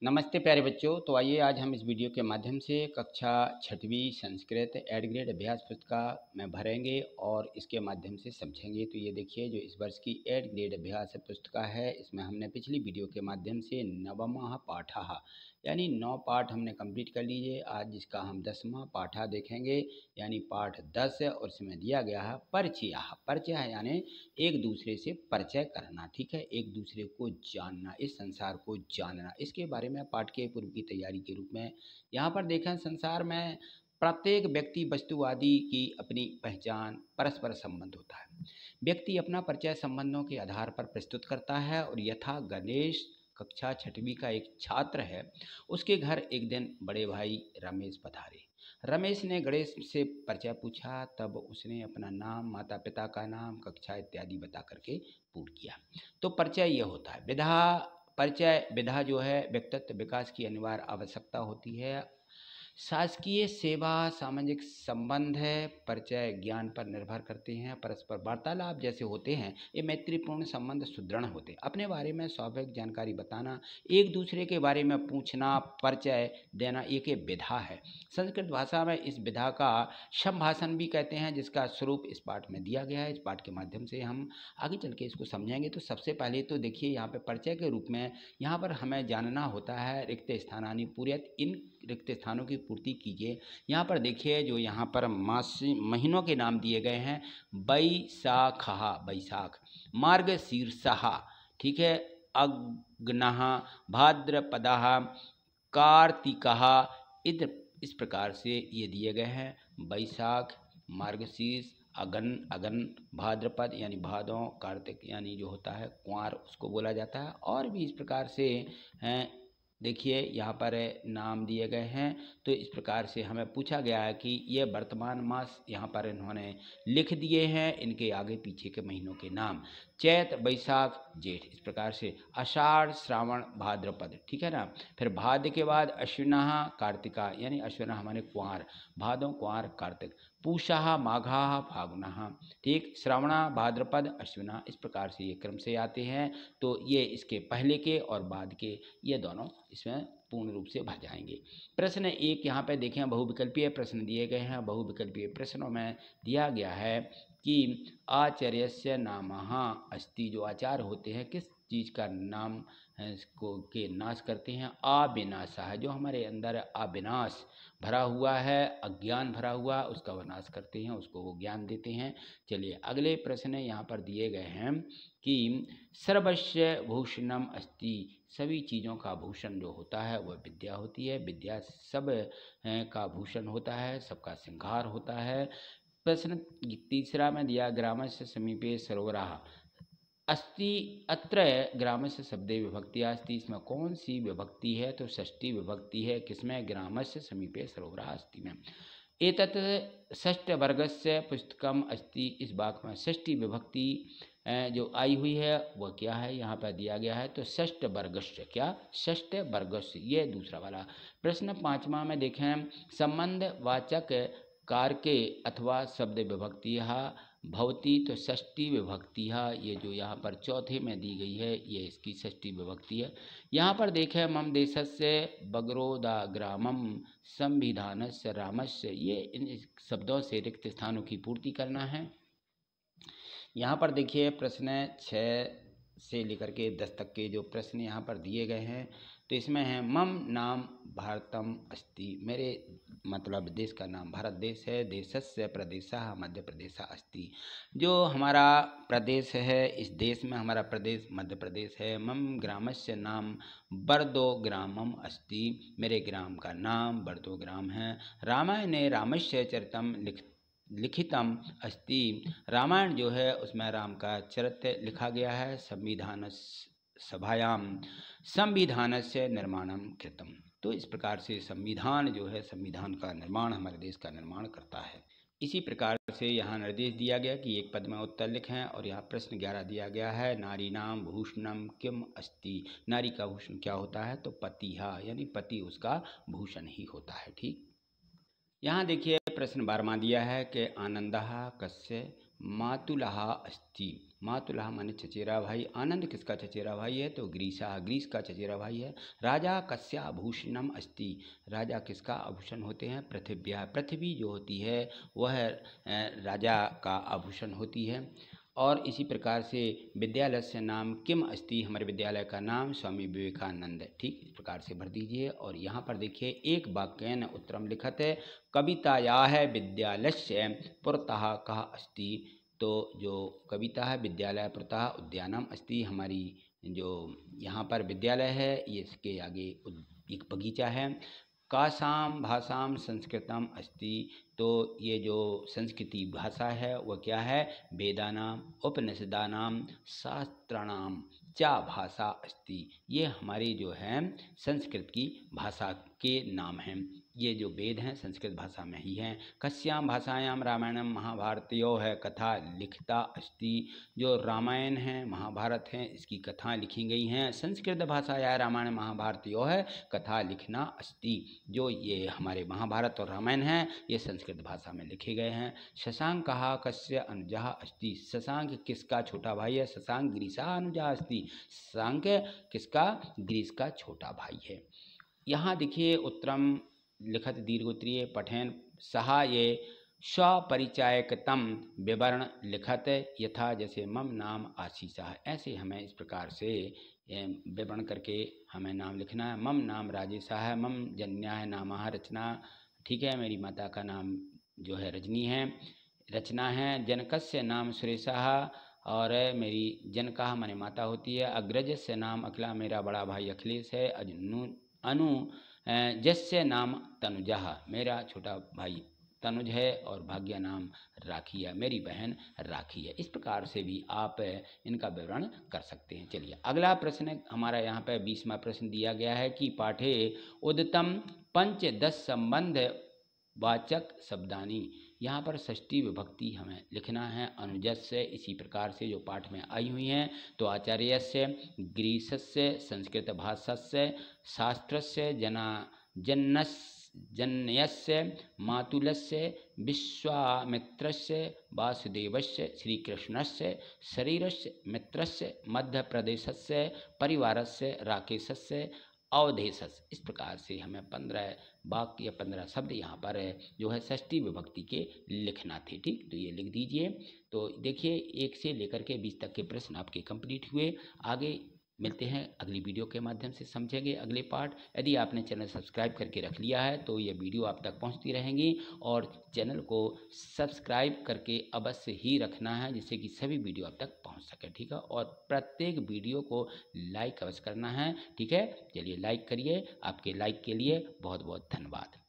नमस्ते प्यारे बच्चों। तो आइए आज हम इस वीडियो के माध्यम से कक्षा छठवीं संस्कृत एड ग्रेड अभ्यास पुस्तिका में भरेंगे और इसके माध्यम से समझेंगे। तो ये देखिए, जो इस वर्ष की एड ग्रेड अभ्यास पुस्तिका है, इसमें हमने पिछली वीडियो के माध्यम से नवमः पाठः यानी 9 पाठ हमने कंप्लीट कर लीजिए। आज इसका हम 10वां पाठा देखेंगे यानी पाठ 10 है और इसमें दिया गया है परिचय। परिचय यानी एक दूसरे से परिचय करना, ठीक है, एक दूसरे को जानना, इस संसार को जानना। इसके बारे में पाठ के पूर्व की तैयारी के रूप में यहाँ पर देखें, संसार में प्रत्येक व्यक्ति वस्तु आदि की अपनी पहचान परस्पर संबंध होता है। व्यक्ति अपना परिचय संबंधों के आधार पर प्रस्तुत करता है और यथा गणेश कक्षा छठवीं का एक छात्र है, उसके घर एक दिन बड़े भाई रमेश पधारे। रमेश ने गणेश से परिचय पूछा, तब उसने अपना नाम, माता पिता का नाम, कक्षा इत्यादि बता करके पूर्ण किया। तो परिचय यह होता है। विधा परिचय विधा जो है व्यक्तित्व विकास की अनिवार्य आवश्यकता होती है। शासकीय सेवा सामाजिक संबंध है, परिचय ज्ञान पर निर्भर करते हैं, परस्पर वार्तालाप जैसे होते हैं, ये मैत्रीपूर्ण संबंध सुदृढ़ होते हैं। अपने बारे में स्वाभाविक जानकारी बताना, एक दूसरे के बारे में पूछना, परिचय देना, एक विधा है। संस्कृत भाषा में इस विधा का संभाषण भी कहते हैं, जिसका स्वरूप इस पाठ में दिया गया है। इस पाठ के माध्यम से हम आगे चल के इसको समझेंगे। तो सबसे पहले तो देखिए, यहाँ पर परिचय के रूप में यहाँ पर हमें जानना होता है रिक्त स्थानानि पूर्यत, इन रिक्त स्थानों की पूर्ति कीजिए। यहाँ पर देखिए, जो यहाँ पर महीनों के नाम दिए गए हैं, बैसाखः बैसाख, मार्गशीर्षः, ठीक है, अग्नः, भाद्रपदः, कार्तिकः, इस प्रकार से ये दिए गए हैं। बैसाख, मार्गशीर्ष, अगन भाद्रपद यानी भादों, कार्तिक यानी जो होता है कुंवार, उसको बोला जाता है। और भी इस प्रकार से हैं, देखिए यहाँ पर नाम दिए गए हैं। तो इस प्रकार से हमें पूछा गया है कि ये वर्तमान मास यहाँ पर इन्होंने लिख दिए हैं, इनके आगे पीछे के महीनों के नाम, चैत, बैसाख, जेठ, इस प्रकार से आषाढ़, श्रावण, भाद्रपद, ठीक है ना। फिर भाद्र के बाद अश्विनः, कार्तिका यानी अश्विनः माने कुंवार, भादों, कुंवार, कार्तिक, पूषः, माघः, फागुनः, ठीक, श्रावणः, भाद्रपद, अश्विना, इस प्रकार से ये क्रम से आते हैं। तो ये इसके पहले के और बाद के ये दोनों इसमें पूर्ण रूप से भर जाएंगे। प्रश्न एक यहाँ पे देखें, बहुविकल्पीय प्रश्न दिए गए हैं। बहुविकल्पीय प्रश्नों में दिया गया है कि आचार्यस्य नामः अस्ति, जो आचार्य होते हैं किस चीज़ का नाम है, इसको के नाश करते हैं। अविनाशः, जो हमारे अंदर अविनाश भरा हुआ है, अज्ञान भरा हुआ, उसका वो नाश करते हैं, उसको वो ज्ञान देते हैं। चलिए अगले प्रश्न यहाँ पर दिए गए हैं कि सर्वस्य भूषणम अस्ति, सभी चीज़ों का भूषण जो होता है वह विद्या होती है। विद्या सब का भूषण होता है, सबका श्रृंगार होता है। प्रश्न तीसरा में दिया, ग्रामस्य समीपे सरोवरः अस्ति, अत्र ग्रामस्य शब्दे विभक्ति अस्ति, इसमें कौन सी विभक्ति है? तो षष्ठी विभक्ति है। किसमें? ग्रामस्य समीपे सरोवरः अस्ति में। एतत् षष्ठवर्गस्य पुस्तकम अस्ति, इस वाक्य में षष्ठी विभक्ति जो आई हुई है वह क्या है, यहाँ पर दिया गया है। तो षष्ठ वर्गस्य, क्या? षष्ठ वर्गस्य, ये दूसरा वाला। प्रश्न पाँचवा में देखें, संबंध वाचक कारके अथवा शब्द विभक्ति भवती, तो षष्ठी विभक्ति ये जो यहाँ पर चौथे में दी गई है, ये इसकी षष्ठी विभक्ति है। यहाँ पर देखें, मम देशस्य बगरोदा ग्रामम संविधानस्य रामस्य, ये इन शब्दों से रिक्त स्थानों की पूर्ति करना है। यहाँ पर देखिए, प्रश्न 6 से लेकर के 10 तक के जो प्रश्न यहाँ पर दिए गए हैं, तो इसमें है मम नाम भारतम अस्ति, मेरे मतलब देश का नाम भारत देश है। देशस्य प्रदेशः मध्य प्रदेश अस्ति, जो हमारा प्रदेश है, इस देश में हमारा प्रदेश मध्य प्रदेश है। मम ग्रामस्य नाम बर्दो ग्रामम अस्ति, मेरे ग्राम का नाम बर्दो ग्राम है। रामायणे रामस्य चरितम लिखितम अस्ति, रामायण जो है उसमें राम का चरित्र लिखा गया है। संविधान सभायाम संविधानस्य निर्माणम कृतम, तो इस प्रकार से संविधान जो है, संविधान का निर्माण हमारे देश का निर्माण करता है। इसी प्रकार से यहाँ निर्देश दिया गया कि एक पद में उत्तर लिखें। और यहाँ प्रश्न 11 दिया गया है, नारी नाम भूषणम किम अस्ति, नारी का भूषण क्या होता है? तो पतिहा, यानी पति उसका भूषण ही होता है। ठीक, यहाँ देखिए प्रश्न 12वां दिया है कि आनंदः कस्य मातुलः अस्ति, मातुलः माने चचेरा भाई। आनंद किसका चचेरा भाई है? तो ग्रीसा, ग्रीस का चचेरा भाई है। राजा कस्याभूषणम अस्ति, राजा किसका आभूषण होते हैं? पृथिव्या, पृथ्वी जो होती है वह राजा का आभूषण होती है। और इसी प्रकार से विद्यालयस्य नाम किम अस्ति, हमारे विद्यालय का नाम स्वामी विवेकानंद। ठीक, इस प्रकार से भर दीजिए। और यहाँ पर देखिए एक वाक्येन उत्तरम लिखत है, कवितायाः विद्यालयस्य पुरतः कः अस्ति। तो जो कविता है विद्यालय पुरतः उद्यानम अस्ति, हमारी जो यहाँ पर विद्यालय है ये इसके आगे एक बगीचा है। कासाम भाषाम संस्कृतम अस्ति, तो ये जो संस्कृति भाषा है वह क्या है? वेदानाम उपनिषदानाम शास्त्राणाम चा भाषा अस्ति, ये हमारी जो है संस्कृत की भाषा के नाम हैं। ये जो वेद हैं संस्कृत भाषा में ही हैं। कस्याम भाषायाम रामायणम महाभारतयो है कथा लिखता अस्ति, जो रामायण है महाभारत हैं इसकी कथाएं लिखी गई हैं। संस्कृत भाषाया रामायण महाभारतयो है कथा लिखना अस्ति, जो ये हमारे महाभारत और रामायण हैं ये संस्कृत भाषा में लिखे गए हैं। शशांक कहा कस्य अनुजः अस्ति, शशांक किसका छोटा भाई है? शशांक ग्रीसा अनुजः अस्ति, शशांक किसका? ग्रीस का छोटा भाई है। यहाँ देखिए उत्तरम लिखत दीर्घोत्तरीय पठेन सहा, ये स्वपरिचायकतम विवरण लिखत यथा, जैसे मम नाम आशीषा, ऐसे हमें इस प्रकार से विवरण करके हमें नाम लिखना है। मम नाम राजेशा है, मम जन्या है नामा रचना, ठीक है, मेरी माता का नाम जो है रजनी है, रचना है। जनकस्य नाम सुरेशा, और मेरी जनका माने माता होती है। अग्रजस्य नाम अखिला, मेरा बड़ा भाई अखिलेश है। अनु जस्य नाम तनुजा, मेरा छोटा भाई तनुज है। और भाग्य नाम राखी है, मेरी बहन राखी है। इस प्रकार से भी आप इनका विवरण कर सकते हैं। चलिए अगला प्रश्न हमारा यहाँ पे 20वां प्रश्न दिया गया है कि पाठे उदितम पंच 10 संबंध वाचक शब्दानी, यहाँ पर षष्ठी विभक्ति हमें लिखना है अनुजस्य, इसी प्रकार से जो पाठ में आई हुई हैं। तो आचार्यस्य, ग्रीसस्य, संस्कृत भाषस्य, शास्त्रस्य, जन्यस्य, मातुलस्य, विश्वामित्रस्य, वासुदेवस्य, श्रीकृष्णस्य, शरीरस्य, मित्रस्य, मध्य प्रदेशस्य, परिवारस्य, राकेशस्य, अवधेशस्य। इस प्रकार से हमें 15 वाक्य या 15 शब्द यहाँ पर जो है षष्ठी विभक्ति के लिखना थे। ठीक, तो ये लिख दीजिए। तो देखिए 1 से लेकर के 20 तक के प्रश्न आपके कंप्लीट हुए। आगे मिलते हैं अगली वीडियो के माध्यम से, समझेंगे अगले पार्ट। यदि आपने चैनल सब्सक्राइब करके रख लिया है तो ये वीडियो आप तक पहुंचती रहेंगी, और चैनल को सब्सक्राइब करके अवश्य ही रखना है जिससे कि सभी वीडियो आप तक पहुंच सके। ठीक है, और प्रत्येक वीडियो को लाइक अवश्य करना है। ठीक है, चलिए लाइक करिए। आपके लाइक के लिए बहुत बहुत धन्यवाद।